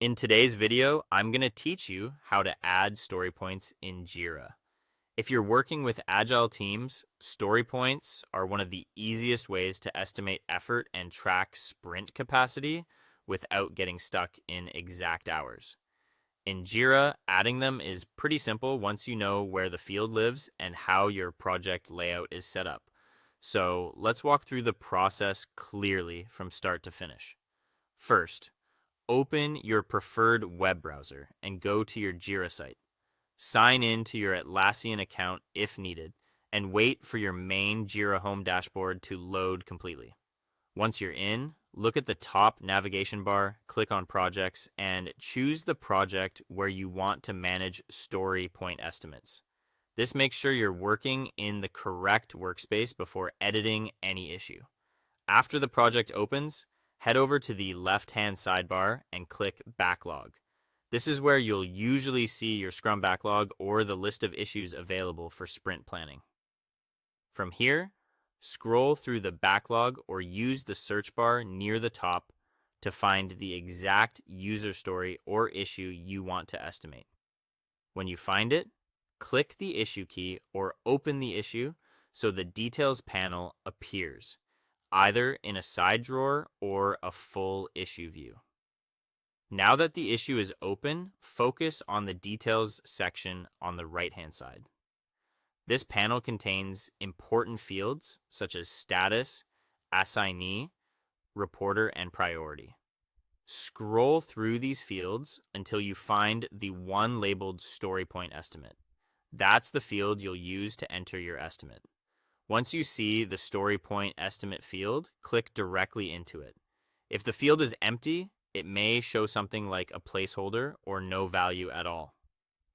In today's video, I'm going to teach you how to add story points in Jira. If you're working with agile teams, story points are one of the easiest ways to estimate effort and track sprint capacity without getting stuck in exact hours. In Jira, adding them is pretty simple once you know where the field lives and how your project layout is set up. So let's walk through the process clearly from start to finish. First, open your preferred web browser and go to your Jira site. Sign in to your Atlassian account if needed, and wait for your main Jira home dashboard to load completely. Once you're in, look at the top navigation bar, click on Projects, and choose the project where you want to manage story point estimates. This makes sure you're working in the correct workspace before editing any issue. After the project opens, head over to the left-hand sidebar and click Backlog. This is where you'll usually see your Scrum backlog or the list of issues available for sprint planning. From here, scroll through the backlog or use the search bar near the top to find the exact user story or issue you want to estimate. When you find it, click the issue key or open the issue so the details panel appears, either in a side drawer or a full issue view. Now that the issue is open, focus on the details section on the right-hand side. This panel contains important fields such as status, assignee, reporter, and priority. Scroll through these fields until you find the one labeled story point estimate. That's the field you'll use to enter your estimate. Once you see the story point estimate field, click directly into it. If the field is empty, it may show something like a placeholder or no value at all.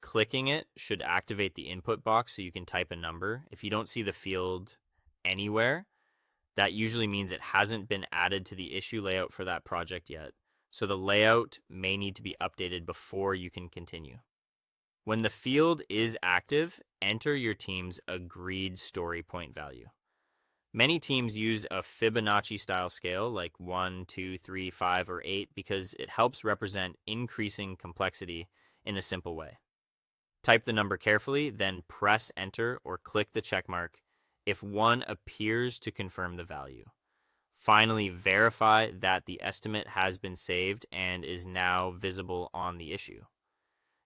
Clicking it should activate the input box so you can type a number. If you don't see the field anywhere, that usually means it hasn't been added to the issue layout for that project yet. So the layout may need to be updated before you can continue. When the field is active, enter your team's agreed story point value. Many teams use a Fibonacci style scale like 1, 2, 3, 5, or 8 because it helps represent increasing complexity in a simple way. Type the number carefully, then press enter or click the check mark if 1 appears to confirm the value. Finally, verify that the estimate has been saved and is now visible on the issue.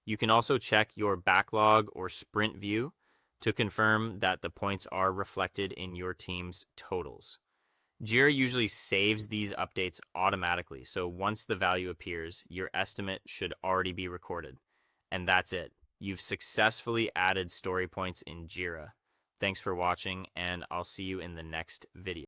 You can also check your backlog or sprint view to confirm that the points are reflected in your team's totals. Jira usually saves these updates automatically, so once the value appears, your estimate should already be recorded. And that's it. You've successfully added story points in Jira. Thanks for watching, and I'll see you in the next video.